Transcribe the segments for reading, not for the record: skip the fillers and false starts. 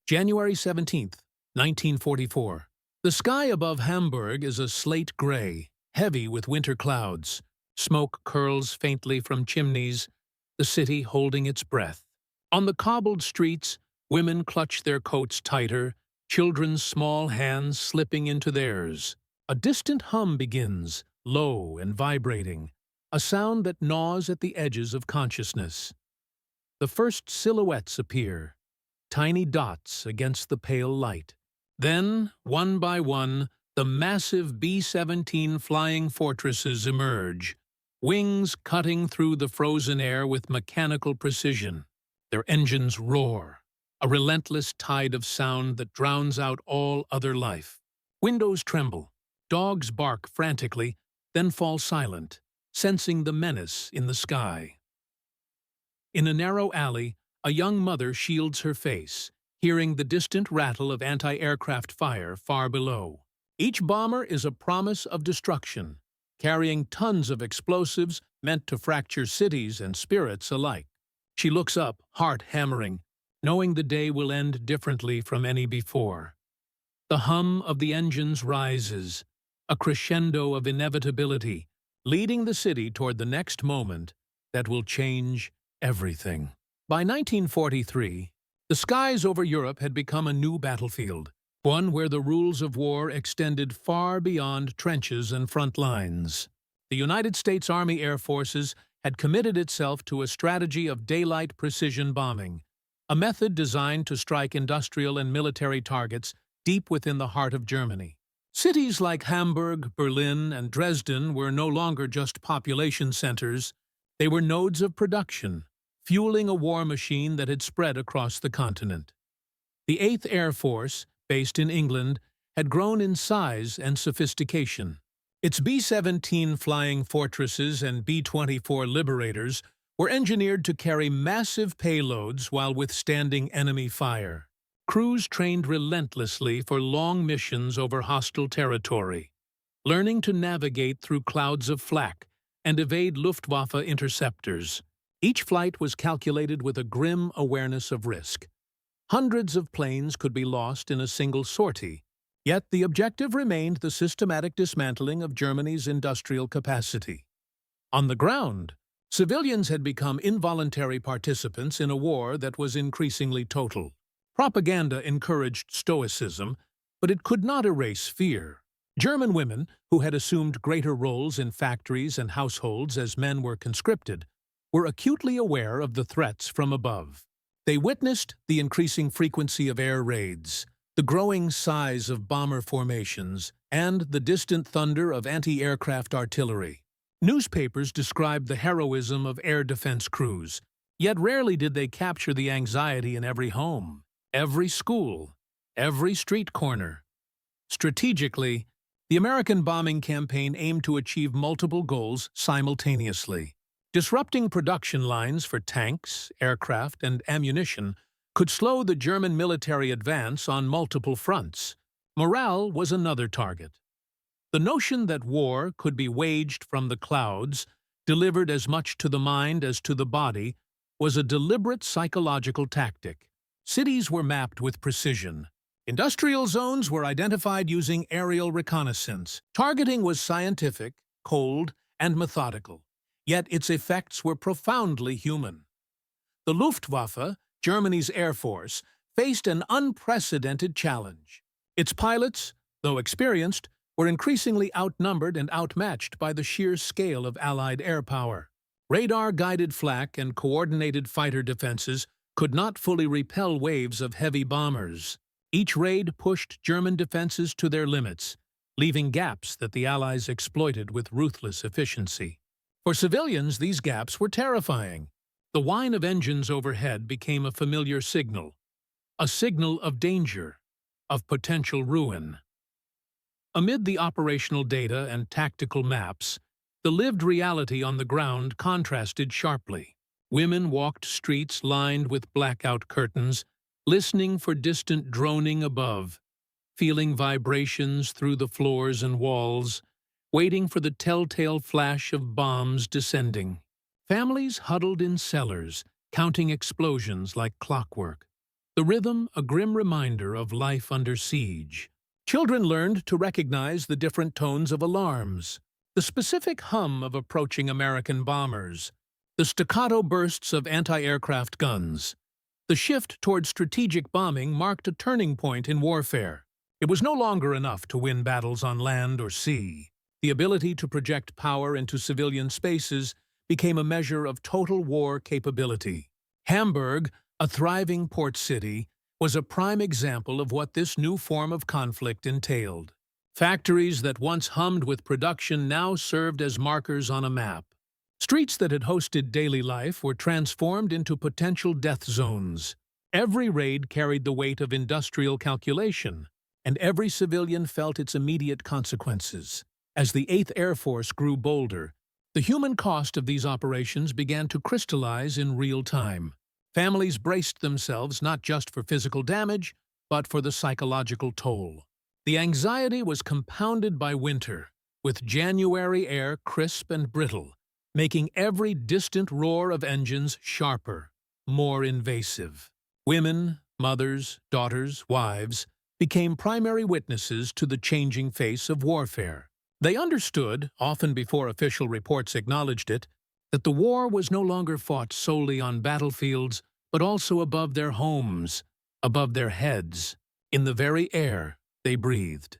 January 17th, 1944. The sky above Hamburg is a slate gray, heavy with winter clouds. Smoke curls faintly from chimneys, the city holding its breath. On the cobbled streets, women clutch their coats tighter, children's small hands slipping into theirs. A distant hum begins, low and vibrating, a sound that gnaws at the edges of consciousness. The first silhouettes appear, tiny dots against the pale light. Then, one by one, the massive B-17 flying fortresses emerge, wings cutting through the frozen air with mechanical precision. Their engines roar, a relentless tide of sound that drowns out all other life. Windows tremble, dogs bark frantically, then fall silent, sensing the menace in the sky. In a narrow alley, a young mother shields her face, hearing the distant rattle of anti-aircraft fire far below. Each bomber is a promise of destruction, carrying tons of explosives meant to fracture cities and spirits alike. She looks up, heart hammering, knowing the day will end differently from any before. The hum of the engines rises, a crescendo of inevitability, leading the city toward the next moment that will change everything. By 1943, the skies over Europe had become a new battlefield, one where the rules of war extended far beyond trenches and front lines. The United States Army Air Forces had committed itself to a strategy of daylight precision bombing, a method designed to strike industrial and military targets deep within the heart of Germany. Cities like Hamburg, Berlin, and Dresden were no longer just population centers. They were nodes of production, fueling a war machine that had spread across the continent. The 8th Air Force, based in England, had grown in size and sophistication. Its B-17 flying fortresses and B-24 Liberators were engineered to carry massive payloads while withstanding enemy fire. Crews trained relentlessly for long missions over hostile territory, learning to navigate through clouds of flak and evade Luftwaffe interceptors. Each flight was calculated with a grim awareness of risk. Hundreds of planes could be lost in a single sortie, yet the objective remained the systematic dismantling of Germany's industrial capacity. On the ground, civilians had become involuntary participants in a war that was increasingly total. Propaganda encouraged stoicism, but it could not erase fear. German women, who had assumed greater roles in factories and households as men were conscripted, were acutely aware of the threats from above. They witnessed the increasing frequency of air raids, the growing size of bomber formations, and the distant thunder of anti-aircraft artillery. Newspapers described the heroism of air defense crews, yet rarely did they capture the anxiety in every home, every school, every street corner. Strategically, the American bombing campaign aimed to achieve multiple goals simultaneously. Disrupting production lines for tanks, aircraft, and ammunition could slow the German military advance on multiple fronts. Morale was another target. The notion that war could be waged from the clouds, delivered as much to the mind as to the body, was a deliberate psychological tactic. Cities were mapped with precision. Industrial zones were identified using aerial reconnaissance. Targeting was scientific, cold, and methodical, yet its effects were profoundly human. The Luftwaffe, Germany's air force, faced an unprecedented challenge. Its pilots, though experienced, were increasingly outnumbered and outmatched by the sheer scale of Allied air power. Radar-guided flak and coordinated fighter defenses could not fully repel waves of heavy bombers. Each raid pushed German defenses to their limits, leaving gaps that the Allies exploited with ruthless efficiency. For civilians, these gaps were terrifying. The whine of engines overhead became a familiar signal, a signal of danger, of potential ruin. Amid the operational data and tactical maps, the lived reality on the ground contrasted sharply. Women walked streets lined with blackout curtains, listening for distant droning above, feeling vibrations through the floors and walls, waiting for the telltale flash of bombs descending. Families huddled in cellars, counting explosions like clockwork. the rhythm a grim reminder of life under siege. Children learned to recognize the different tones of alarms, the specific hum of approaching American bombers, the staccato bursts of anti-aircraft guns. The shift toward strategic bombing marked a turning point in warfare. It was no longer enough to win battles on land or sea. The ability to project power into civilian spaces became a measure of total war capability. Hamburg, a thriving port city, was a prime example of what this new form of conflict entailed. Factories that once hummed with production now served as markers on a map. Streets that had hosted daily life were transformed into potential death zones. Every raid carried the weight of industrial calculation, and every civilian felt its immediate consequences. As the 8th Air Force grew bolder, the human cost of these operations began to crystallize in real time. Families braced themselves not just for physical damage, but for the psychological toll. The anxiety was compounded by winter, with January air crisp and brittle, making every distant roar of engines sharper, more invasive. Women, mothers, daughters, wives became primary witnesses to the changing face of warfare. They understood, often before official reports acknowledged it, that the war was no longer fought solely on battlefields, but also above their homes, above their heads, in the very air they breathed.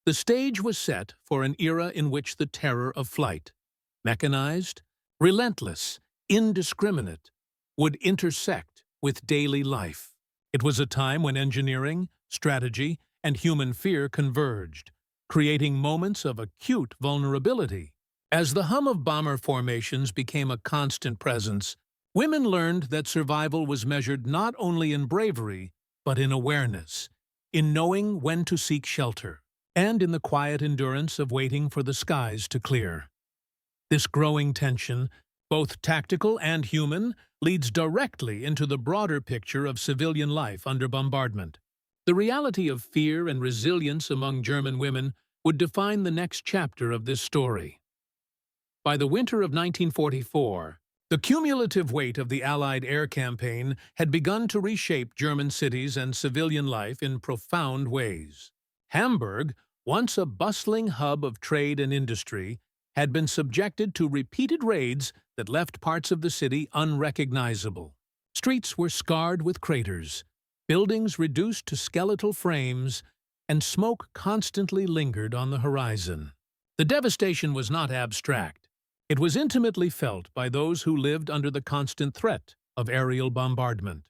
The stage was set for an era in which the terror of flight, mechanized, relentless, indiscriminate, would intersect with daily life. It was a time when engineering, strategy, and human fear converged, creating moments of acute vulnerability. As the hum of bomber formations became a constant presence, women learned that survival was measured not only in bravery, but in awareness, in knowing when to seek shelter, and in the quiet endurance of waiting for the skies to clear. This growing tension, both tactical and human, leads directly into the broader picture of civilian life under bombardment. The reality of fear and resilience among German women would define the next chapter of this story. By the winter of 1944, the cumulative weight of the Allied air campaign had begun to reshape German cities and civilian life in profound ways. Hamburg, once a bustling hub of trade and industry, had been subjected to repeated raids that left parts of the city unrecognizable. Streets were scarred with craters, buildings reduced to skeletal frames, and smoke constantly lingered on the horizon. The devastation was not abstract. It was intimately felt by those who lived under the constant threat of aerial bombardment.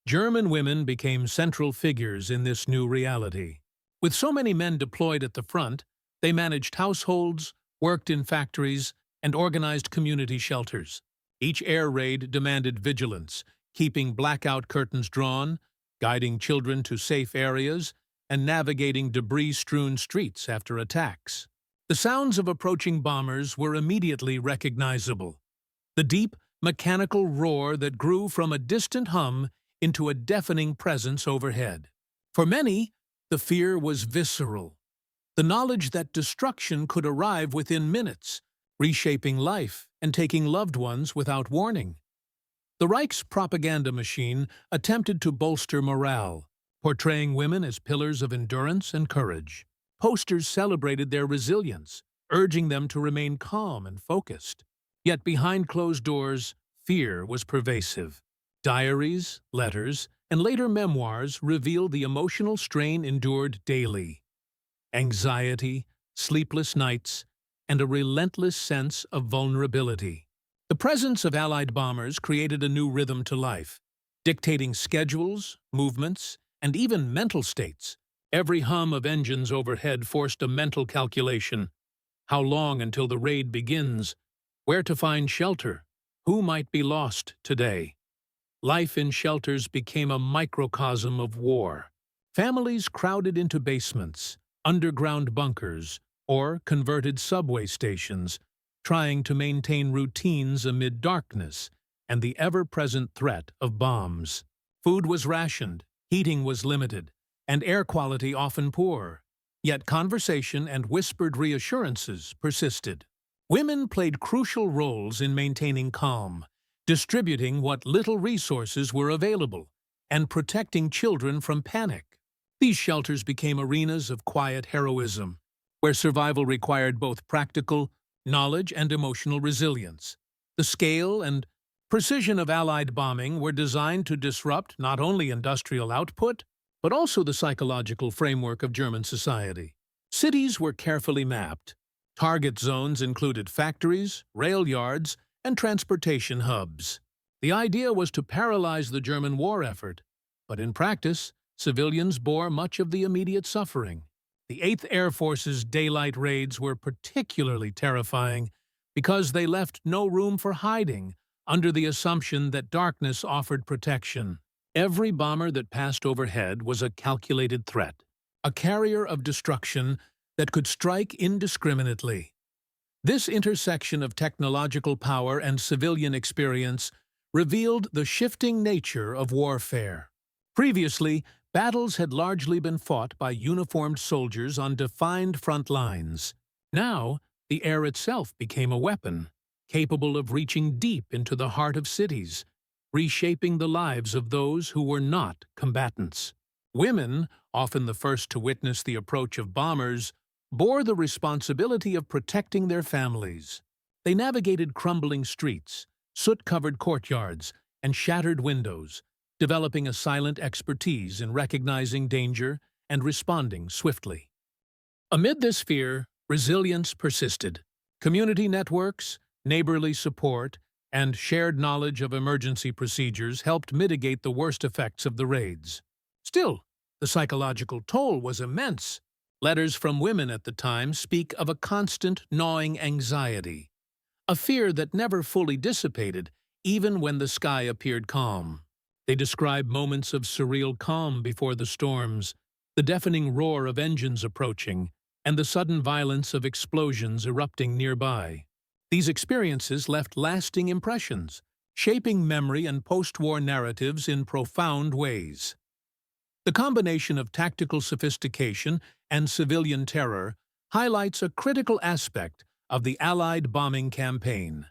German women became central figures in this new reality. With so many men deployed at the front, they managed households, worked in factories, and organized community shelters. Each air raid demanded vigilance, keeping blackout curtains drawn, guiding children to safe areas, and navigating debris-strewn streets after attacks. The sounds of approaching bombers were immediately recognizable. The deep, mechanical roar that grew from a distant hum into a deafening presence overhead. For many, the fear was visceral. The knowledge that destruction could arrive within minutes, reshaping life and taking loved ones without warning. The Reich's propaganda machine attempted to bolster morale, portraying women as pillars of endurance and courage. Posters celebrated their resilience, urging them to remain calm and focused. Yet behind closed doors, fear was pervasive. Diaries, letters, and later memoirs revealed the emotional strain endured daily. Anxiety, sleepless nights, and a relentless sense of vulnerability. The presence of Allied bombers created a new rhythm to life, dictating schedules, movements, and even mental states. Every hum of engines overhead forced a mental calculation. How long until the raid begins? Where to find shelter? Who might be lost today? Life in shelters became a microcosm of war. Families crowded into basements, underground bunkers, or converted subway stations, trying to maintain routines amid darkness and the ever-present threat of bombs. Food was rationed, heating was limited, and air quality often poor. Yet conversation and whispered reassurances persisted. Women played crucial roles in maintaining calm, distributing what little resources were available, and protecting children from panic. These shelters became arenas of quiet heroism, where survival required both practical knowledge and emotional resilience. The scale and precision of Allied bombing were designed to disrupt not only industrial output, but also the psychological framework of German society. Cities were carefully mapped. Target zones included factories, rail yards, and transportation hubs. The idea was to paralyze the German war effort, but in practice, civilians bore much of the immediate suffering. The 8th Air Force's daylight raids were particularly terrifying because they left no room for hiding under the assumption that darkness offered protection. Every bomber that passed overhead was a calculated threat, a carrier of destruction that could strike indiscriminately. This intersection of technological power and civilian experience revealed the shifting nature of warfare. Previously, battles had largely been fought by uniformed soldiers on defined front lines. Now, the air itself became a weapon, capable of reaching deep into the heart of cities, reshaping the lives of those who were not combatants. Women, often the first to witness the approach of bombers, bore the responsibility of protecting their families. They navigated crumbling streets, soot-covered courtyards, and shattered windows, developing a silent expertise in recognizing danger and responding swiftly. Amid this fear, resilience persisted. Community networks, neighborly support, and shared knowledge of emergency procedures helped mitigate the worst effects of the raids. Still, the psychological toll was immense. Letters from women at the time speak of a constant, gnawing anxiety, a fear that never fully dissipated, even when the sky appeared calm. They describe moments of surreal calm before the storms, the deafening roar of engines approaching, and the sudden violence of explosions erupting nearby. These experiences left lasting impressions, shaping memory and post-war narratives in profound ways. The combination of tactical sophistication and civilian terror highlights a critical aspect of the Allied bombing campaign: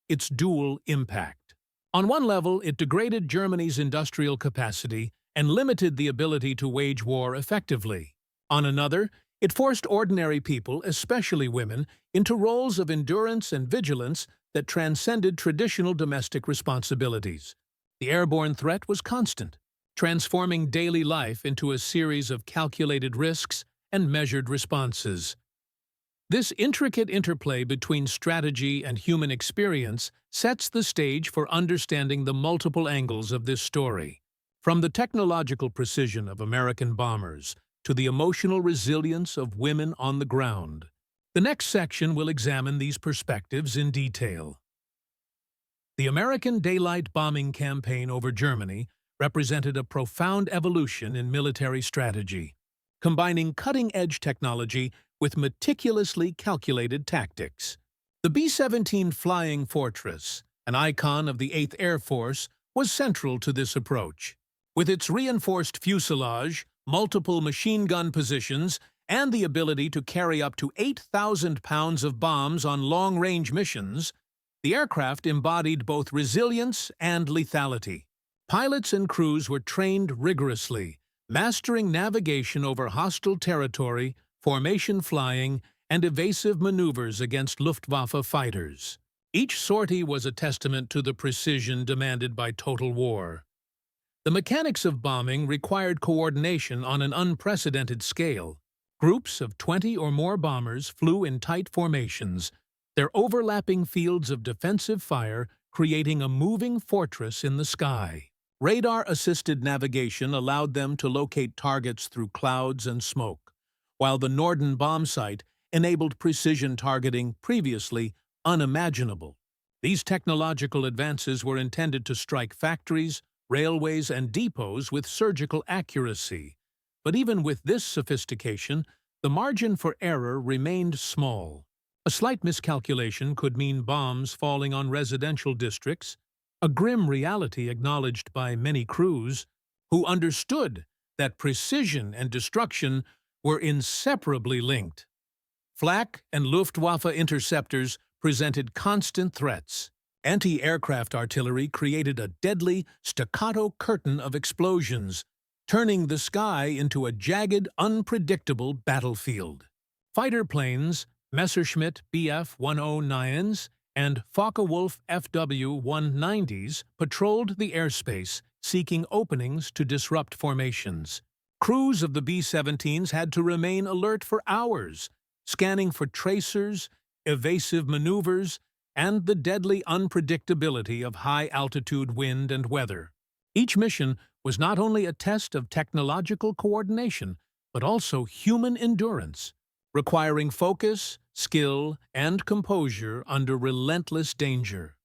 its dual impact. On one level, it degraded Germany's industrial capacity and limited the ability to wage war effectively. On another, it forced ordinary people, especially women, into roles of endurance and vigilance that transcended traditional domestic responsibilities. The airborne threat was constant, transforming daily life into a series of calculated risks and measured responses. This intricate interplay between strategy and human experience sets the stage for understanding the multiple angles of this story. From the technological precision of American bombers to the emotional resilience of women on the ground, the next section will examine these perspectives in detail. The American daylight bombing campaign over Germany represented a profound evolution in military strategy, combining cutting-edge technology with meticulously calculated tactics. The B-17 Flying Fortress, an icon of the 8th Air Force, was central to this approach. With its reinforced fuselage, multiple machine gun positions, and the ability to carry up to 8,000 pounds of bombs on long-range missions, the aircraft embodied both resilience and lethality. Pilots and crews were trained rigorously, mastering navigation over hostile territory, formation flying, and evasive maneuvers against Luftwaffe fighters. Each sortie was a testament to the precision demanded by total war. The mechanics of bombing required coordination on an unprecedented scale. Groups of 20 or more bombers flew in tight formations, their overlapping fields of defensive fire creating a moving fortress in the sky. Radar-assisted navigation allowed them to locate targets through clouds and smoke, while the Norden bomb site enabled precision targeting previously unimaginable. These technological advances were intended to strike factories, railways, and depots with surgical accuracy. But even with this sophistication, the margin for error remained small. A slight miscalculation could mean bombs falling on residential districts, a grim reality acknowledged by many crews who understood that precision and destruction were inseparably linked. Flak and Luftwaffe interceptors presented constant threats, Anti-aircraft artillery created a deadly, staccato curtain of explosions, turning the sky into a jagged, unpredictable battlefield. Fighter planes, Messerschmitt Bf-109s and Focke-Wulf FW-190s patrolled the airspace, seeking openings to disrupt formations. Crews of the B-17s had to remain alert for hours, scanning for tracers, evasive maneuvers, and the deadly unpredictability of high-altitude wind and weather. Each mission was not only a test of technological coordination, but also human endurance, requiring focus, skill, and composure under relentless danger.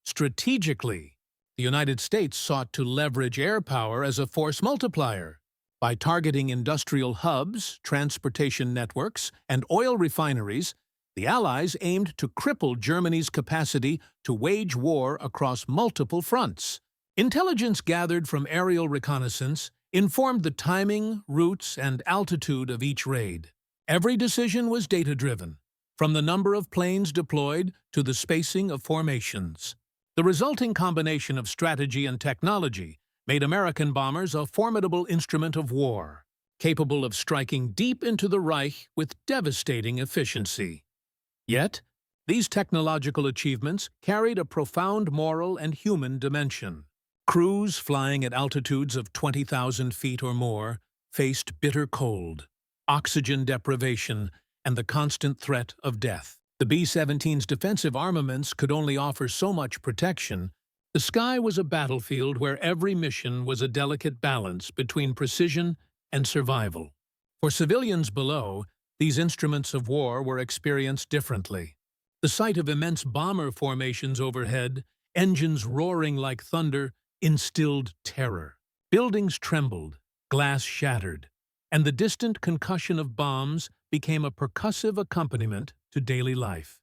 Strategically, the United States sought to leverage air power as a force multiplier. By targeting industrial hubs, transportation networks, and oil refineries, the Allies aimed to cripple Germany's capacity to wage war across multiple fronts. Intelligence gathered from aerial reconnaissance informed the timing, routes, and altitude of each raid. Every decision was data-driven, from the number of planes deployed to the spacing of formations. The resulting combination of strategy and technology made American bombers a formidable instrument of war, capable of striking deep into the Reich with devastating efficiency. Yet, these technological achievements carried a profound moral and human dimension. Crews flying at altitudes of 20,000 feet or more faced bitter cold, oxygen deprivation, and the constant threat of death. The B-17's defensive armaments could only offer so much protection. The sky was a battlefield where every mission was a delicate balance between precision and survival. For civilians below, these instruments of war were experienced differently. The sight of immense bomber formations overhead, engines roaring like thunder, instilled terror. Buildings trembled, glass shattered, and the distant concussion of bombs became a percussive accompaniment to daily life.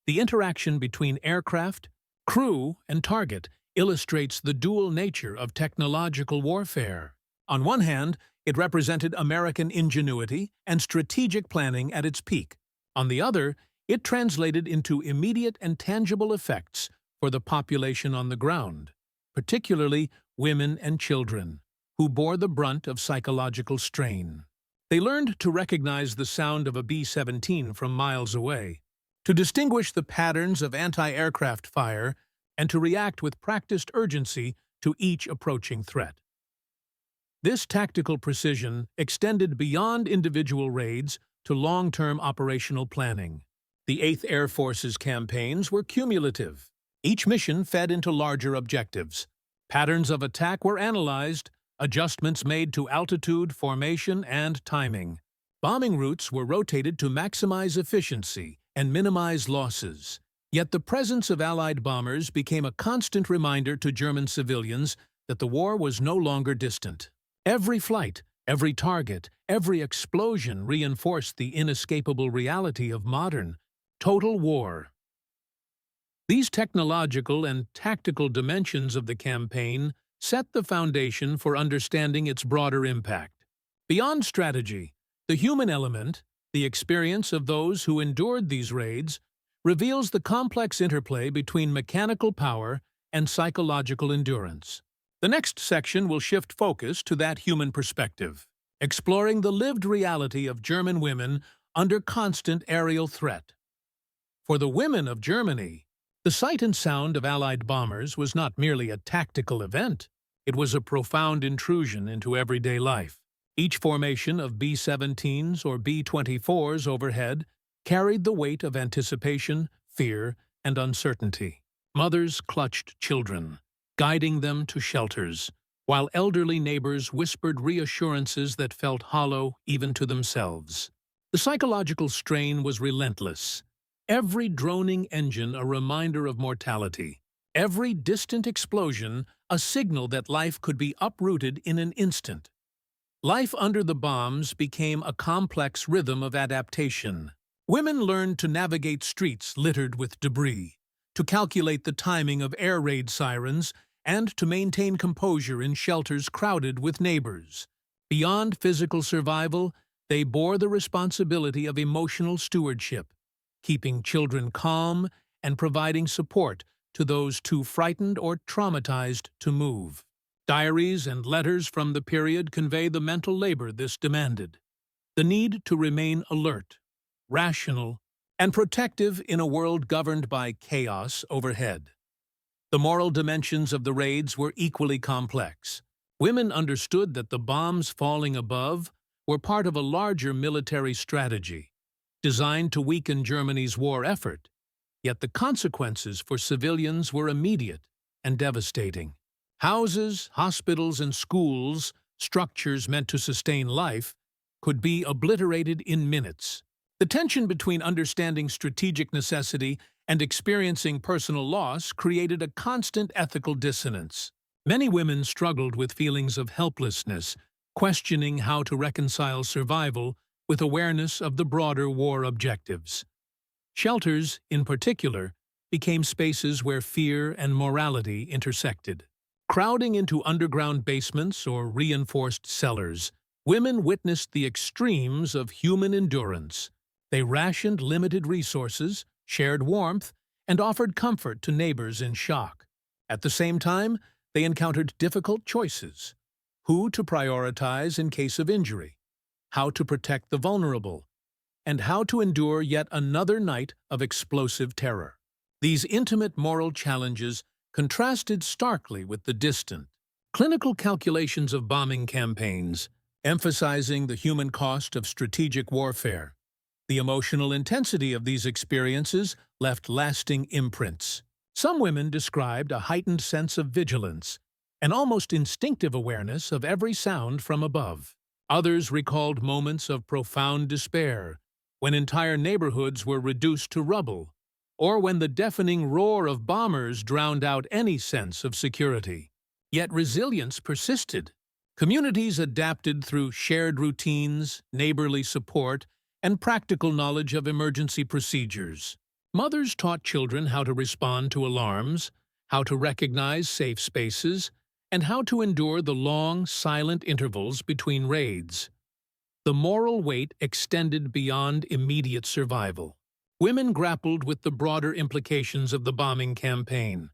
The interaction between aircraft, crew, and target illustrates the dual nature of technological warfare. On one hand, it represented American ingenuity and strategic planning at its peak. On the other, it translated into immediate and tangible effects for the population on the ground, particularly women and children, who bore the brunt of psychological strain. They learned to recognize the sound of a B-17 from miles away, to distinguish the patterns of anti-aircraft fire, and to react with practiced urgency to each approaching threat. This tactical precision extended beyond individual raids to long-term operational planning. The 8th Air Force's campaigns were cumulative. Each mission fed into larger objectives. Patterns of attack were analyzed, adjustments made to altitude, formation, and timing. Bombing routes were rotated to maximize efficiency and minimize losses. Yet the presence of Allied bombers became a constant reminder to German civilians that the war was no longer distant. Every flight, every target, every explosion reinforced the inescapable reality of modern, total war. These technological and tactical dimensions of the campaign set the foundation for understanding its broader impact. Beyond strategy, the human element, the experience of those who endured these raids, reveals the complex interplay between mechanical power and psychological endurance. The next section will shift focus to that human perspective, exploring the lived reality of German women under constant aerial threat. For the women of Germany, the sight and sound of Allied bombers was not merely a tactical event. It was a profound intrusion into everyday life. Each formation of B-17s or B-24s overhead carried the weight of anticipation, fear, and uncertainty. Mothers clutched children, guiding them to shelters, while elderly neighbors whispered reassurances that felt hollow even to themselves. The psychological strain was relentless. Every droning engine a reminder of mortality. Every distant explosion a signal that life could be uprooted in an instant. Life under the bombs became a complex rhythm of adaptation. Women learned to navigate streets littered with debris, to calculate the timing of air raid sirens, and to maintain composure in shelters crowded with neighbors. Beyond physical survival, they bore the responsibility of emotional stewardship, keeping children calm and providing support to those too frightened or traumatized to move. Diaries and letters from the period convey the mental labor this demanded. The need to remain alert, rational, and protective in a world governed by chaos overhead. The moral dimensions of the raids were equally complex. Women understood that the bombs falling above were part of a larger military strategy, designed to weaken Germany's war effort, yet the consequences for civilians were immediate and devastating. Houses, hospitals, and schools, structures meant to sustain life, could be obliterated in minutes. The tension between understanding strategic necessity and experiencing personal loss created a constant ethical dissonance. Many women struggled with feelings of helplessness, questioning how to reconcile survival with awareness of the broader war objectives. Shelters, in particular, became spaces where fear and morality intersected. Crowding into underground basements or reinforced cellars, women witnessed the extremes of human endurance. They rationed limited resources, shared warmth, and offered comfort to neighbors in shock. At the same time, they encountered difficult choices: who to prioritize in case of injury, how to protect the vulnerable, and how to endure yet another night of explosive terror. These intimate moral challenges contrasted starkly with the distant, clinical calculations of bombing campaigns, emphasizing the human cost of strategic warfare. The emotional intensity of these experiences left lasting imprints. Some women described a heightened sense of vigilance, an almost instinctive awareness of every sound from above. Others recalled moments of profound despair, when entire neighborhoods were reduced to rubble, or when the deafening roar of bombers drowned out any sense of security. Yet resilience persisted. Communities adapted through shared routines, neighborly support, and practical knowledge of emergency procedures. Mothers taught children how to respond to alarms, how to recognize safe spaces, and how to endure the long, silent intervals between raids. The moral weight extended beyond immediate survival. Women grappled with the broader implications of the bombing campaign: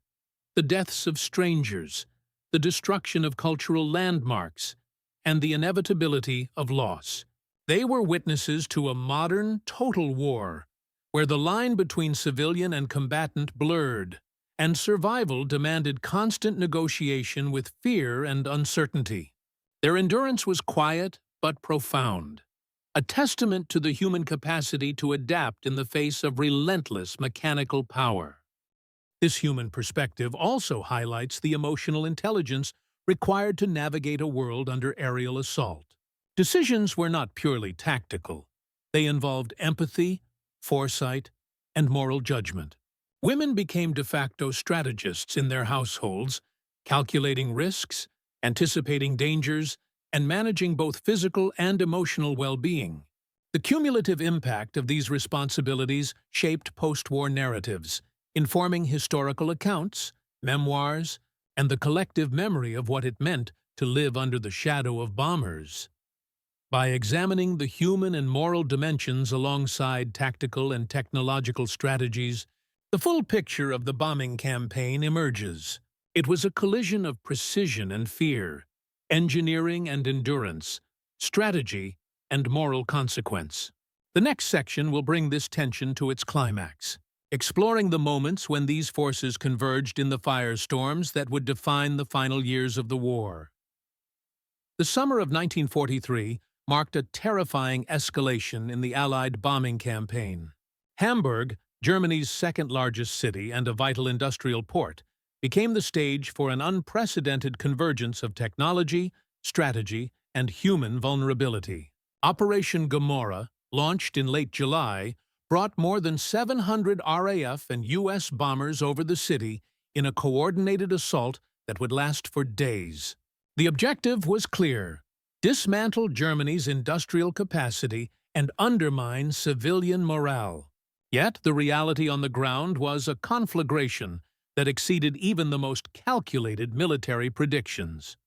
the deaths of strangers, the destruction of cultural landmarks, and the inevitability of loss. They were witnesses to a modern, total war, where the line between civilian and combatant blurred, and survival demanded constant negotiation with fear and uncertainty. Their endurance was quiet but profound, a testament to the human capacity to adapt in the face of relentless mechanical power. This human perspective also highlights the emotional intelligence required to navigate a world under aerial assault. Decisions were not purely tactical. They involved empathy, foresight, and moral judgment. Women became de facto strategists in their households, calculating risks, anticipating dangers, and managing both physical and emotional well-being. The cumulative impact of these responsibilities shaped post-war narratives, informing historical accounts, memoirs, and the collective memory of what it meant to live under the shadow of bombers. By examining the human and moral dimensions alongside tactical and technological strategies, the full picture of the bombing campaign emerges. It was a collision of precision and fear, engineering and endurance, strategy and moral consequence. The next section will bring this tension to its climax, exploring the moments when these forces converged in the firestorms that would define the final years of the war. The summer of 1943 marked a terrifying escalation in the Allied bombing campaign. Hamburg, Germany's second-largest city and a vital industrial port, became the stage for an unprecedented convergence of technology, strategy, and human vulnerability. Operation Gomorrah, launched in late July, brought more than 700 RAF and U.S. bombers over the city in a coordinated assault that would last for days. The objective was clear: dismantle Germany's industrial capacity and undermine civilian morale. Yet the reality on the ground was a conflagration that exceeded even the most calculated military predictions.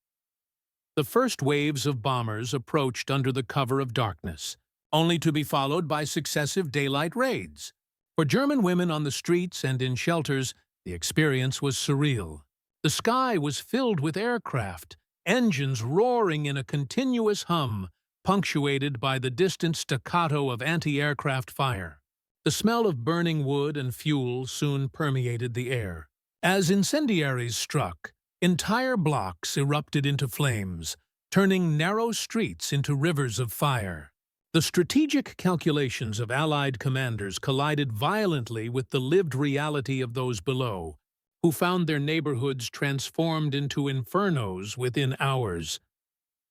The first waves of bombers approached under the cover of darkness, only to be followed by successive daylight raids. For German women on the streets and in shelters, the experience was surreal. The sky was filled with aircraft, engines roaring in a continuous hum, punctuated by the distant staccato of anti-aircraft fire. The smell of burning wood and fuel soon permeated the air. As incendiaries struck, entire blocks erupted into flames, turning narrow streets into rivers of fire. The strategic calculations of Allied commanders collided violently with the lived reality of those below, who found their neighborhoods transformed into infernos within hours.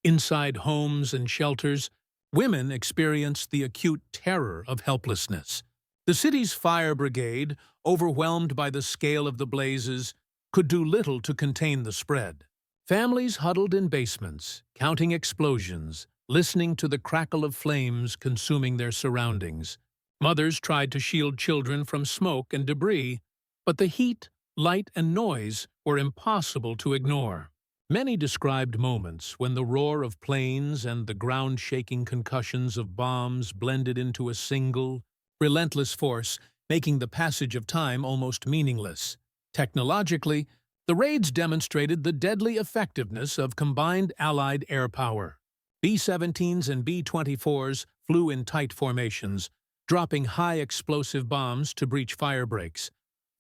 Inside homes and shelters, women experienced the acute terror of helplessness. The city's fire brigade, overwhelmed by the scale of the blazes, could do little to contain the spread. Families huddled in basements, counting explosions, listening to the crackle of flames consuming their surroundings. Mothers tried to shield children from smoke and debris, but the heat, light, and noise were impossible to ignore. Many described moments when the roar of planes and the ground-shaking concussions of bombs blended into a single, relentless force, making the passage of time almost meaningless. Technologically, the raids demonstrated the deadly effectiveness of combined Allied air power. B-17s and B-24s flew in tight formations, dropping high-explosive bombs to breach fire breaks,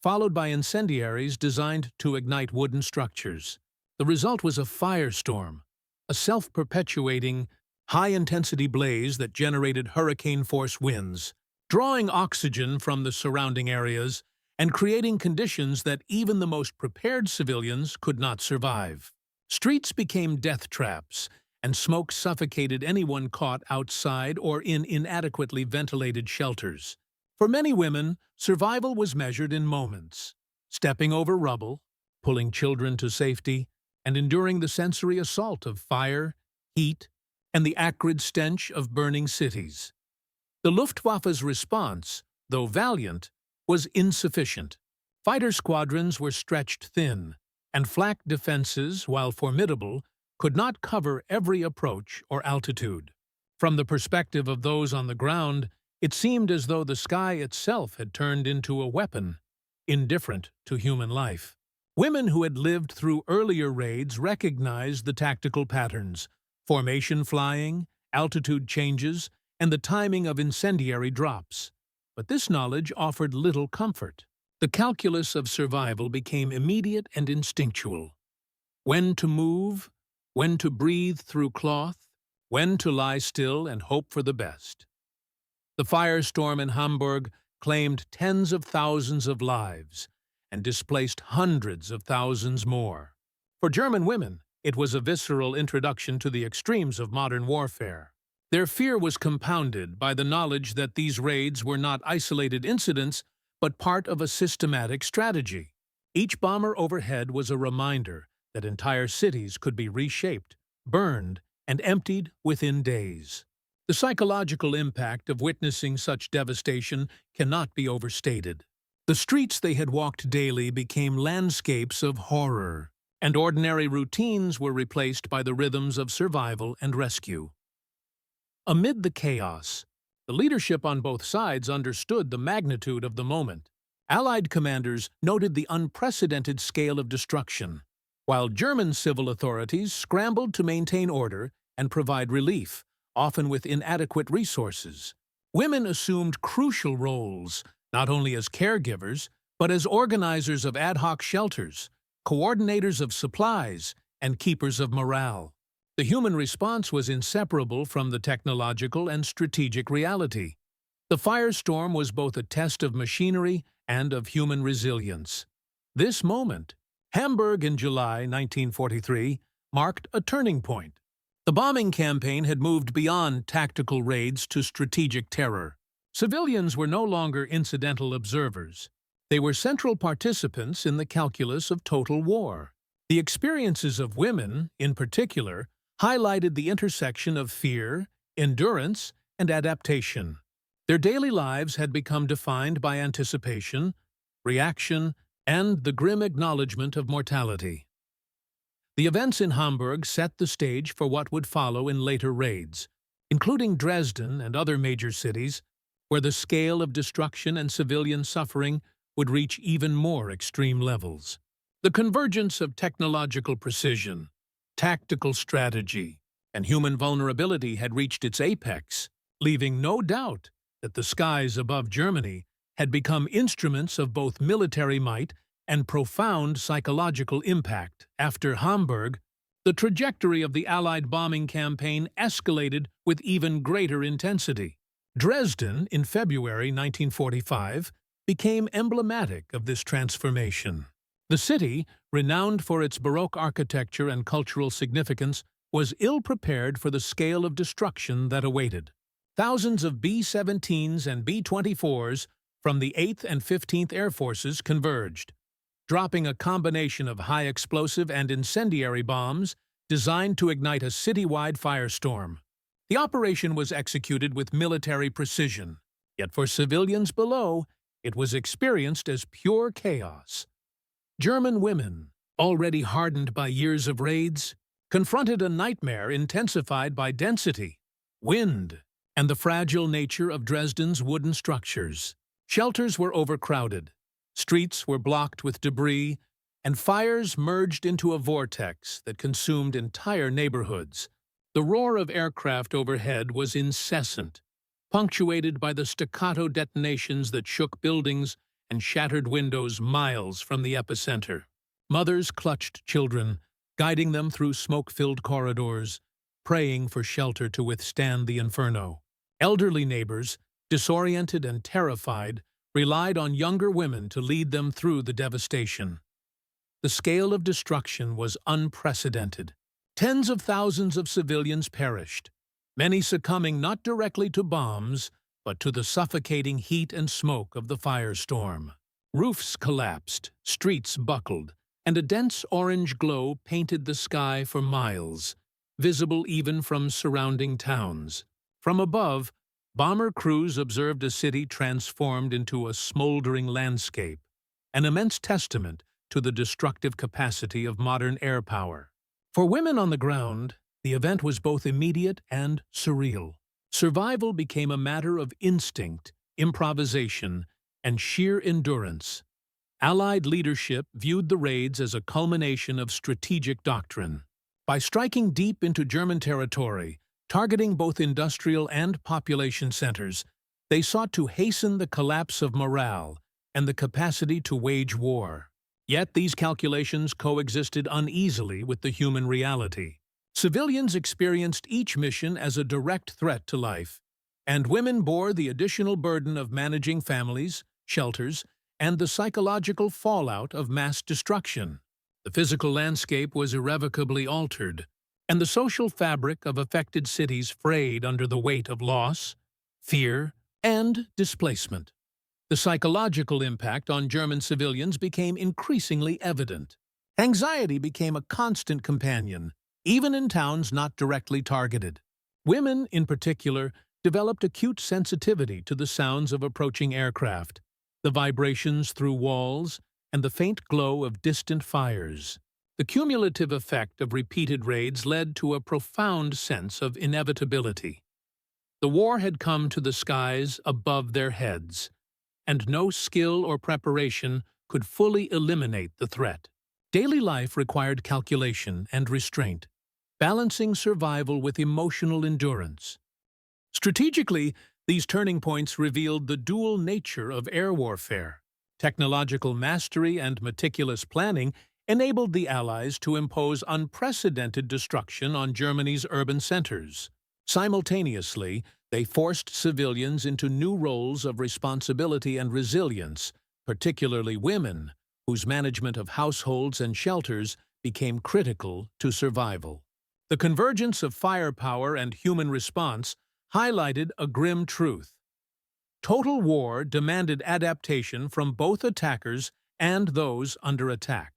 followed by incendiaries designed to ignite wooden structures. The result was a firestorm, a self-perpetuating, high-intensity blaze that generated hurricane-force winds, drawing oxygen from the surrounding areas and creating conditions that even the most prepared civilians could not survive. Streets became death traps, and smoke suffocated anyone caught outside or in inadequately ventilated shelters. For many women, survival was measured in moments, stepping over rubble, pulling children to safety, and enduring the sensory assault of fire, heat, and the acrid stench of burning cities. The Luftwaffe's response, though valiant, was insufficient. Fighter squadrons were stretched thin, and flak defenses, while formidable, could not cover every approach or altitude. From the perspective of those on the ground, it seemed as though the sky itself had turned into a weapon, indifferent to human life. Women who had lived through earlier raids recognized the tactical patterns: formation flying, altitude changes, and the timing of incendiary drops. But this knowledge offered little comfort. The calculus of survival became immediate and instinctual. When to move, when to breathe through cloth, when to lie still and hope for the best. The firestorm in Hamburg claimed tens of thousands of lives and displaced hundreds of thousands more. For German women, it was a visceral introduction to the extremes of modern warfare. Their fear was compounded by the knowledge that these raids were not isolated incidents, but part of a systematic strategy. Each bomber overhead was a reminder that entire cities could be reshaped, burned, and emptied within days. The psychological impact of witnessing such devastation cannot be overstated. The streets they had walked daily became landscapes of horror, and ordinary routines were replaced by the rhythms of survival and rescue. Amid the chaos, the leadership on both sides understood the magnitude of the moment. Allied commanders noted the unprecedented scale of destruction, while German civil authorities scrambled to maintain order and provide relief, often with inadequate resources. Women assumed crucial roles, not only as caregivers, but as organizers of ad hoc shelters, coordinators of supplies, and keepers of morale. The human response was inseparable from the technological and strategic reality. The firestorm was both a test of machinery and of human resilience. This moment, Hamburg in July 1943, marked a turning point. The bombing campaign had moved beyond tactical raids to strategic terror. Civilians were no longer incidental observers. They were central participants in the calculus of total war. The experiences of women, in particular, highlighted the intersection of fear, endurance, and adaptation. Their daily lives had become defined by anticipation, reaction, and the grim acknowledgement of mortality. The events in Hamburg set the stage for what would follow in later raids. Including Dresden and other major cities, where the scale of destruction and civilian suffering would reach even more extreme levels. The convergence of technological precision, tactical strategy, and human vulnerability had reached its apex, leaving no doubt that the skies above Germany had become instruments of both military might and profound psychological impact. After Hamburg, the trajectory of the Allied bombing campaign escalated with even greater intensity. Dresden, in February 1945, became emblematic of this transformation. The city, renowned for its Baroque architecture and cultural significance, was ill-prepared for the scale of destruction that awaited. Thousands of B-17s and B-24s from the 8th and 15th Air Forces converged, dropping a combination of high-explosive and incendiary bombs designed to ignite a citywide firestorm. The operation was executed with military precision, yet for civilians below, it was experienced as pure chaos. German women, already hardened by years of raids, confronted a nightmare intensified by density, wind, and the fragile nature of Dresden's wooden structures. Shelters were overcrowded, streets were blocked with debris, and fires merged into a vortex that consumed entire neighborhoods. The roar of aircraft overhead was incessant, punctuated by the staccato detonations that shook buildings and shattered windows miles from the epicenter. Mothers clutched children, guiding them through smoke-filled corridors, praying for shelter to withstand the inferno. Elderly neighbors, disoriented and terrified, relied on younger women to lead them through the devastation. The scale of destruction was unprecedented. Tens of thousands of civilians perished, many succumbing not directly to bombs, but to the suffocating heat and smoke of the firestorm. Roofs collapsed, streets buckled, and a dense orange glow painted the sky for miles, visible even from surrounding towns. From above, bomber crews observed a city transformed into a smoldering landscape, an immense testament to the destructive capacity of modern air power. For women on the ground, the event was both immediate and surreal. Survival became a matter of instinct, improvisation, and sheer endurance. Allied leadership viewed the raids as a culmination of strategic doctrine. By striking deep into German territory, targeting both industrial and population centers, they sought to hasten the collapse of morale and the capacity to wage war. Yet these calculations coexisted uneasily with the human reality. Civilians experienced each mission as a direct threat to life, and women bore the additional burden of managing families, shelters, and the psychological fallout of mass destruction. The physical landscape was irrevocably altered, and the social fabric of affected cities frayed under the weight of loss, fear, and displacement. The psychological impact on German civilians became increasingly evident. Anxiety became a constant companion, even in towns not directly targeted. Women, in particular, developed acute sensitivity to the sounds of approaching aircraft, the vibrations through walls, and the faint glow of distant fires. The cumulative effect of repeated raids led to a profound sense of inevitability. The war had come to the skies above their heads, and no skill or preparation could fully eliminate the threat. Daily life required calculation and restraint, balancing survival with emotional endurance. Strategically, these turning points revealed the dual nature of air warfare. Technological mastery and meticulous planning enabled the Allies to impose unprecedented destruction on Germany's urban centers. Simultaneously, they forced civilians into new roles of responsibility and resilience, particularly women, whose management of households and shelters became critical to survival. The convergence of firepower and human response highlighted a grim truth. Total war demanded adaptation from both attackers and those under attack.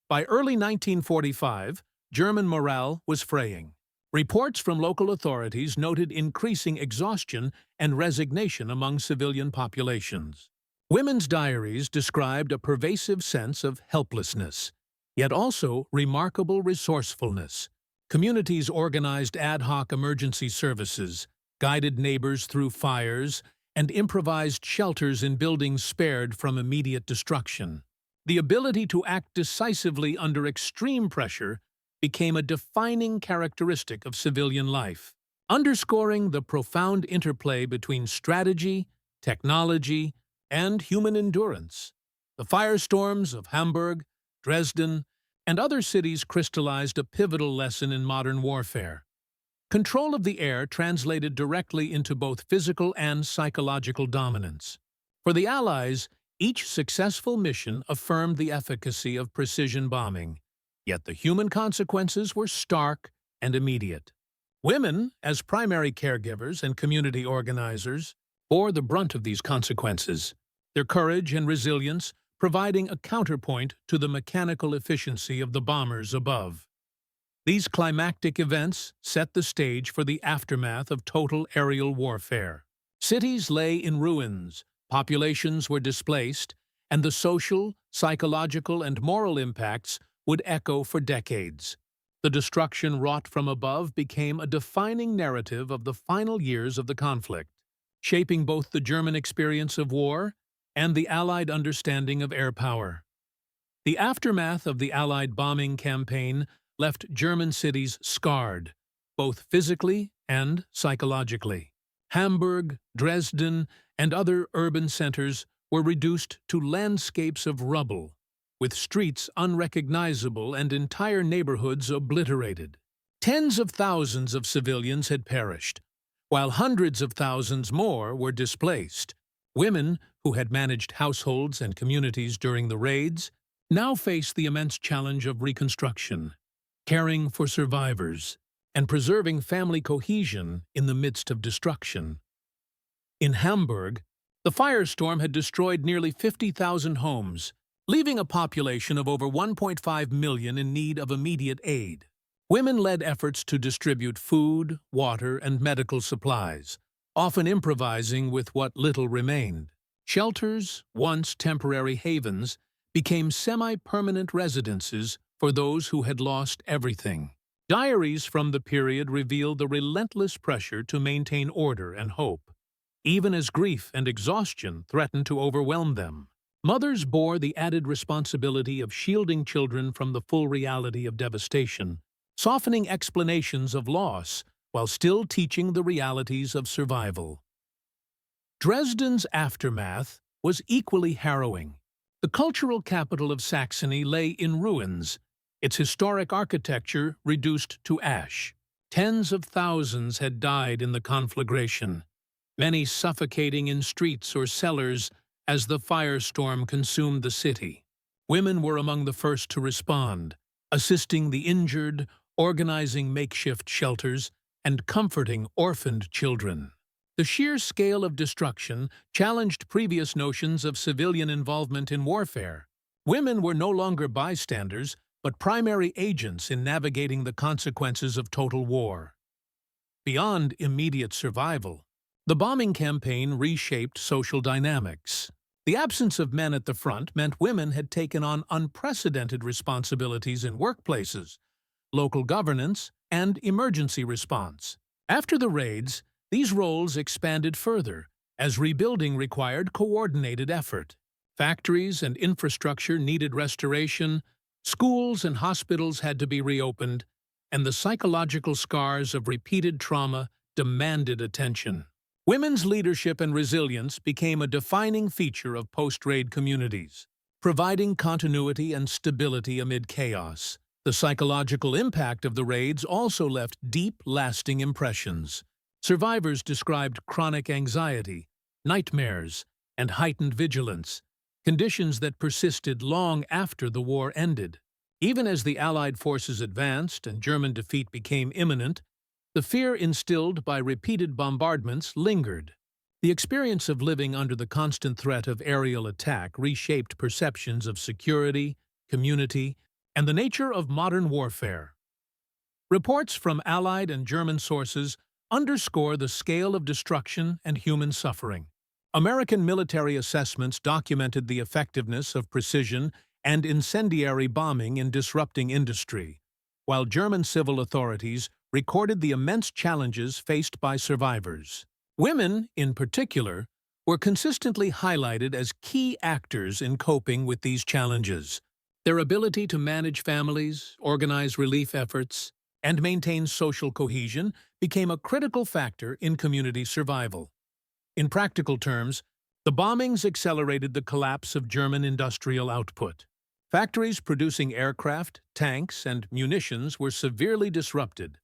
By early 1945, German morale was fraying. Reports from local authorities noted increasing exhaustion and resignation among civilian populations. Women's diaries described a pervasive sense of helplessness, yet also remarkable resourcefulness. Communities organized ad hoc emergency services, guided neighbors through fires, and improvised shelters in buildings spared from immediate destruction. The ability to act decisively under extreme pressure became a defining characteristic of civilian life, underscoring the profound interplay between strategy, technology, and human endurance. The firestorms of Hamburg, Dresden, and other cities crystallized a pivotal lesson in modern warfare. Control of the air translated directly into both physical and psychological dominance. For the Allies, each successful mission affirmed the efficacy of precision bombing, yet the human consequences were stark and immediate. Women, as primary caregivers and community organizers, bore the brunt of these consequences, their courage and resilience providing a counterpoint to the mechanical efficiency of the bombers above. These climactic events set the stage for the aftermath of total aerial warfare. Cities lay in ruins, populations were displaced, and the social, psychological, and moral impacts would echo for decades. The destruction wrought from above became a defining narrative of the final years of the conflict, shaping both the German experience of war and the Allied understanding of air power. The aftermath of the Allied bombing campaign left German cities scarred, both physically and psychologically. Hamburg, Dresden, and other urban centers were reduced to landscapes of rubble, with streets unrecognizable and entire neighborhoods obliterated. Tens of thousands of civilians had perished, while hundreds of thousands more were displaced. Women, who had managed households and communities during the raids, now faced the immense challenge of reconstruction, caring for survivors, and preserving family cohesion in the midst of destruction. In Hamburg, the firestorm had destroyed nearly 50,000 homes, leaving a population of over 1.5 million in need of immediate aid. Women led efforts to distribute food, water, and medical supplies, often improvising with what little remained. Shelters, once temporary havens, became semi-permanent residences for those who had lost everything. Diaries from the period reveal the relentless pressure to maintain order and hope, even as grief and exhaustion threatened to overwhelm them. Mothers bore the added responsibility of shielding children from the full reality of devastation, softening explanations of loss while still teaching the realities of survival. Dresden's aftermath was equally harrowing. The cultural capital of Saxony lay in ruins, its historic architecture reduced to ash. Tens of thousands had died in the conflagration, many suffocating in streets or cellars as the firestorm consumed the city. Women were among the first to respond, assisting the injured, organizing makeshift shelters, and comforting orphaned children. The sheer scale of destruction challenged previous notions of civilian involvement in warfare. Women were no longer bystanders, but primary agents in navigating the consequences of total war. Beyond immediate survival, the bombing campaign reshaped social dynamics. The absence of men at the front meant women had taken on unprecedented responsibilities in workplaces, local governance, and emergency response. After the raids, these roles expanded further, as rebuilding required coordinated effort. Factories and infrastructure needed restoration, schools and hospitals had to be reopened, and the psychological scars of repeated trauma demanded attention. Women's leadership and resilience became a defining feature of post-raid communities, providing continuity and stability amid chaos. The psychological impact of the raids also left deep, lasting impressions. Survivors described chronic anxiety, nightmares, and heightened vigilance, conditions that persisted long after the war ended. Even as the Allied forces advanced and German defeat became imminent, the fear instilled by repeated bombardments lingered. The experience of living under the constant threat of aerial attack reshaped perceptions of security, community, and the nature of modern warfare. Reports from Allied and German sources underscore the scale of destruction and human suffering. American military assessments documented the effectiveness of precision and incendiary bombing in disrupting industry, while German civil authorities recorded the immense challenges faced by survivors. Women, in particular, were consistently highlighted as key actors in coping with these challenges. Their ability to manage families, organize relief efforts, and maintain social cohesion became a critical factor in community survival. In practical terms, the bombings accelerated the collapse of German industrial output. Factories producing aircraft, tanks, and munitions were severely disrupted,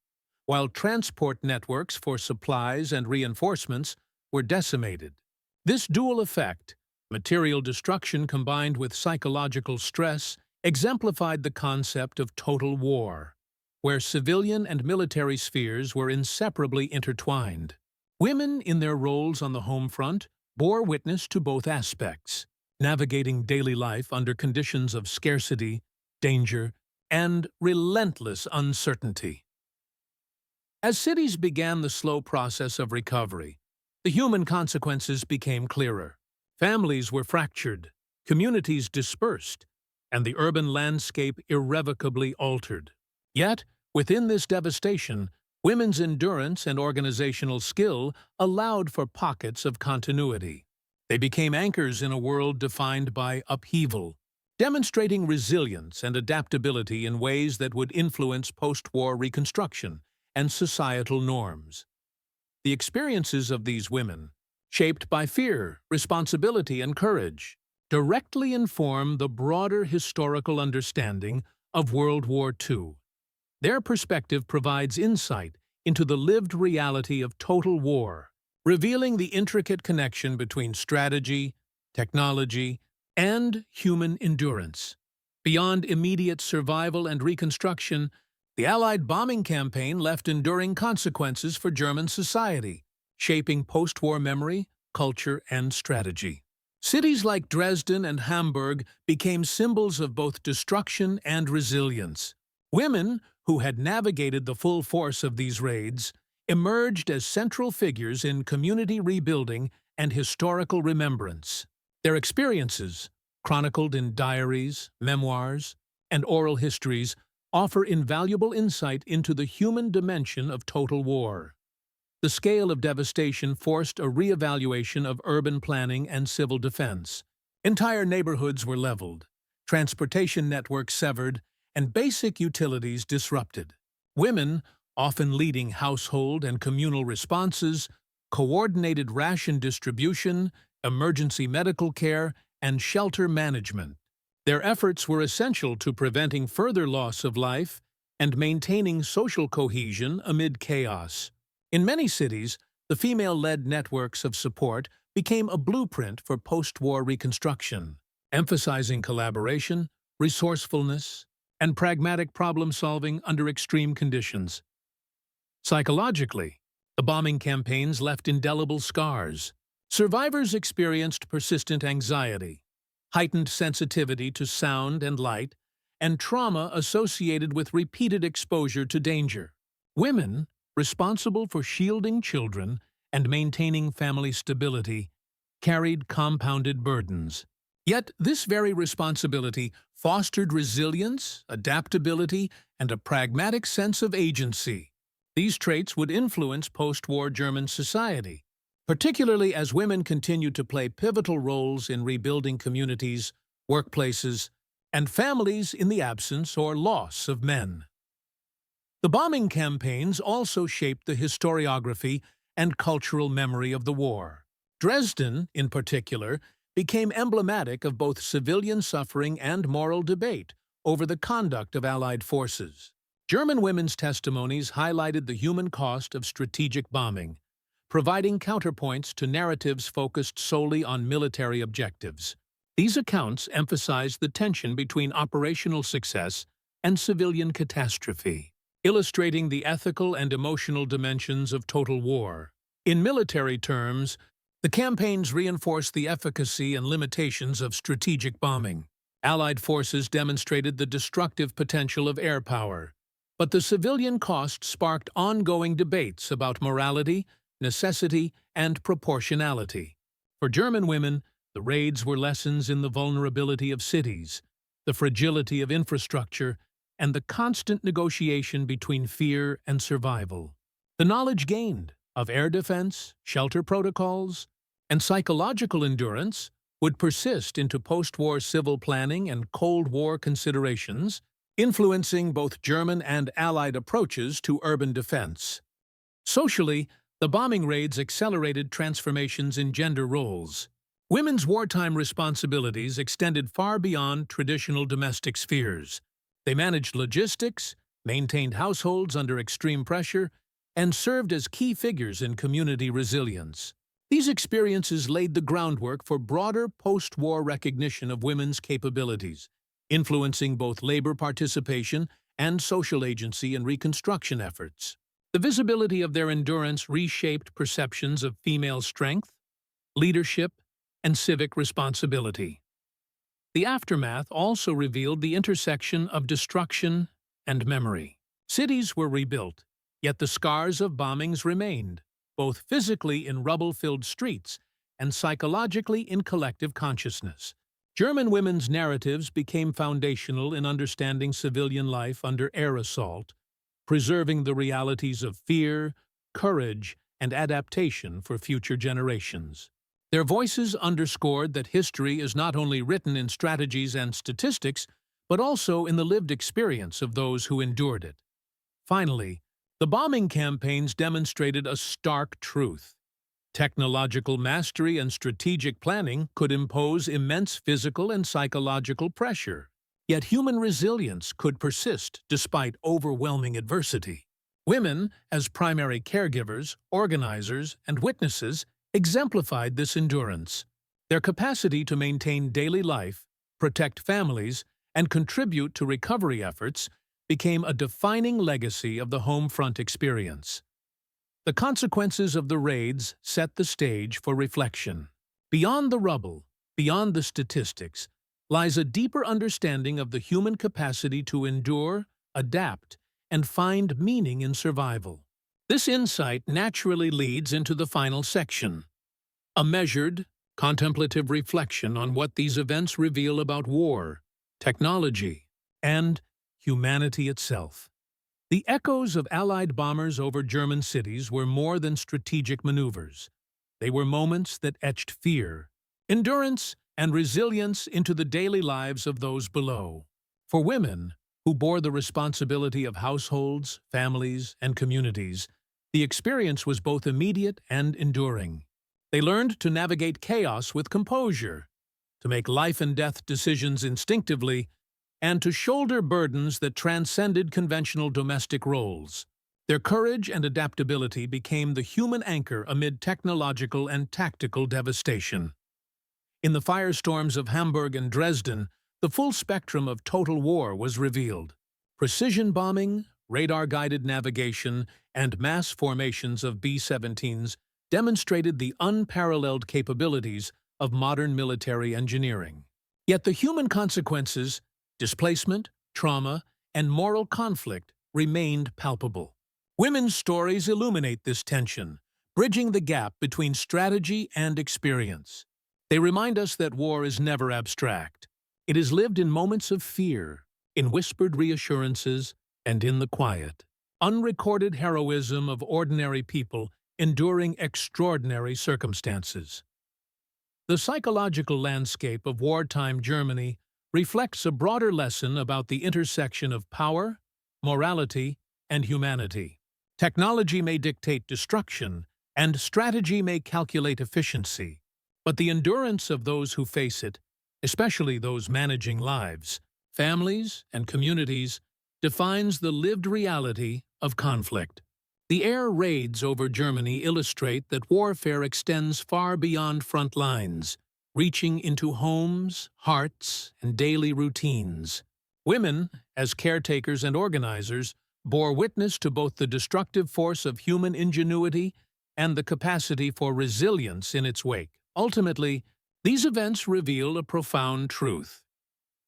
while transport networks for supplies and reinforcements were decimated. This dual effect, material destruction combined with psychological stress, exemplified the concept of total war, where civilian and military spheres were inseparably intertwined. Women, in their roles on the home front, bore witness to both aspects, navigating daily life under conditions of scarcity, danger, and relentless uncertainty. As cities began the slow process of recovery, the human consequences became clearer. Families were fractured, communities dispersed, and the urban landscape irrevocably altered. Yet, within this devastation, women's endurance and organizational skill allowed for pockets of continuity. They became anchors in a world defined by upheaval, demonstrating resilience and adaptability in ways that would influence post-war reconstruction and societal norms. The experiences of these women, shaped by fear, responsibility, and courage, directly inform the broader historical understanding of World War II. Their perspective provides insight into the lived reality of total war, revealing the intricate connection between strategy, technology, and human endurance. Beyond immediate survival and reconstruction, the Allied bombing campaign left enduring consequences for German society, shaping post-war memory, culture, and strategy. Cities like Dresden and Hamburg became symbols of both destruction and resilience. Women, who had navigated the full force of these raids, emerged as central figures in community rebuilding and historical remembrance. Their experiences, chronicled in diaries, memoirs, and oral histories, offer invaluable insight into the human dimension of total war. The scale of devastation forced a re-evaluation of urban planning and civil defense. Entire neighborhoods were leveled, transportation networks severed, and basic utilities disrupted. Women, often leading household and communal responses, coordinated ration distribution, emergency medical care, and shelter management. Their efforts were essential to preventing further loss of life and maintaining social cohesion amid chaos. In many cities, the female-led networks of support became a blueprint for post-war reconstruction, emphasizing collaboration, resourcefulness, and pragmatic problem-solving under extreme conditions. Psychologically, the bombing campaigns left indelible scars. Survivors experienced persistent anxiety, heightened sensitivity to sound and light, and trauma associated with repeated exposure to danger. Women, responsible for shielding children and maintaining family stability, carried compounded burdens. Yet this very responsibility fostered resilience, adaptability, and a pragmatic sense of agency. These traits would influence post-war German society, particularly as women continued to play pivotal roles in rebuilding communities, workplaces, and families in the absence or loss of men. The bombing campaigns also shaped the historiography and cultural memory of the war. Dresden, in particular, became emblematic of both civilian suffering and moral debate over the conduct of Allied forces. German women's testimonies highlighted the human cost of strategic bombing, providing counterpoints to narratives focused solely on military objectives. These accounts emphasized the tension between operational success and civilian catastrophe, illustrating the ethical and emotional dimensions of total war. In military terms, the campaigns reinforced the efficacy and limitations of strategic bombing. Allied forces demonstrated the destructive potential of air power, but the civilian cost sparked ongoing debates about morality, necessity, and proportionality. For German women, the raids were lessons in the vulnerability of cities, the fragility of infrastructure, and the constant negotiation between fear and survival. The knowledge gained of air defense, shelter protocols, and psychological endurance would persist into post-war civil planning and Cold War considerations, influencing both German and Allied approaches to urban defense. Socially, the bombing raids accelerated transformations in gender roles. Women's wartime responsibilities extended far beyond traditional domestic spheres. They managed logistics, maintained households under extreme pressure, and served as key figures in community resilience. These experiences laid the groundwork for broader post-war recognition of women's capabilities, influencing both labor participation and social agency in reconstruction efforts. The visibility of their endurance reshaped perceptions of female strength, leadership, and civic responsibility. The aftermath also revealed the intersection of destruction and memory. Cities were rebuilt, yet the scars of bombings remained, both physically in rubble-filled streets and psychologically in collective consciousness. German women's narratives became foundational in understanding civilian life under air assault, preserving the realities of fear, courage, and adaptation for future generations. Their voices underscored that history is not only written in strategies and statistics, but also in the lived experience of those who endured it. Finally, the bombing campaigns demonstrated a stark truth. Technological mastery and strategic planning could impose immense physical and psychological pressure, yet human resilience could persist despite overwhelming adversity. Women, as primary caregivers, organizers, and witnesses, exemplified this endurance. Their capacity to maintain daily life, protect families, and contribute to recovery efforts became a defining legacy of the home front experience. The consequences of the raids set the stage for reflection. Beyond the rubble, beyond the statistics, lies a deeper understanding of the human capacity to endure, adapt, and find meaning in survival. This insight naturally leads into the final section, a measured, contemplative reflection on what these events reveal about war, technology, and humanity itself. The echoes of Allied bombers over German cities were more than strategic maneuvers. They were moments that etched fear, endurance, and resilience into the daily lives of those below. For women, who bore the responsibility of households, families, and communities, the experience was both immediate and enduring. They learned to navigate chaos with composure, to make life-and-death decisions instinctively, and to shoulder burdens that transcended conventional domestic roles. Their courage and adaptability became the human anchor amid technological and tactical devastation. In the firestorms of Hamburg and Dresden, the full spectrum of total war was revealed. Precision bombing, radar-guided navigation, and mass formations of B-17s demonstrated the unparalleled capabilities of modern military engineering. Yet the human consequences, displacement, trauma, and moral conflict remained palpable. Women's stories illuminate this tension, bridging the gap between strategy and experience. They remind us that war is never abstract. It is lived in moments of fear, in whispered reassurances, and in the quiet, unrecorded heroism of ordinary people enduring extraordinary circumstances. The psychological landscape of wartime Germany reflects a broader lesson about the intersection of power, morality, and humanity. Technology may dictate destruction, and strategy may calculate efficiency, but the endurance of those who face it, especially those managing lives, families, and communities, defines the lived reality of conflict. The air raids over Germany illustrate that warfare extends far beyond front lines, reaching into homes, hearts, and daily routines. Women, as caretakers and organizers, bore witness to both the destructive force of human ingenuity and the capacity for resilience in its wake. Ultimately, these events reveal a profound truth.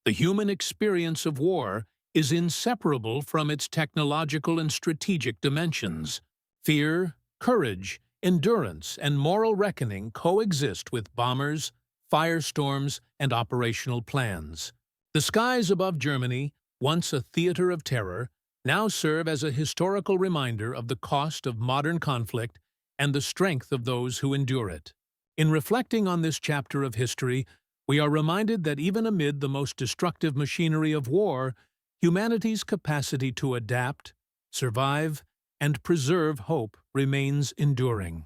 The human experience of war is inseparable from its technological and strategic dimensions. Fear, courage, endurance, and moral reckoning coexist with bombers, firestorms, and operational plans. The skies above Germany, once a theater of terror, now serve as a historical reminder of the cost of modern conflict and the strength of those who endure it. In reflecting on this chapter of history, we are reminded that even amid the most destructive machinery of war, humanity's capacity to adapt, survive, and preserve hope remains enduring.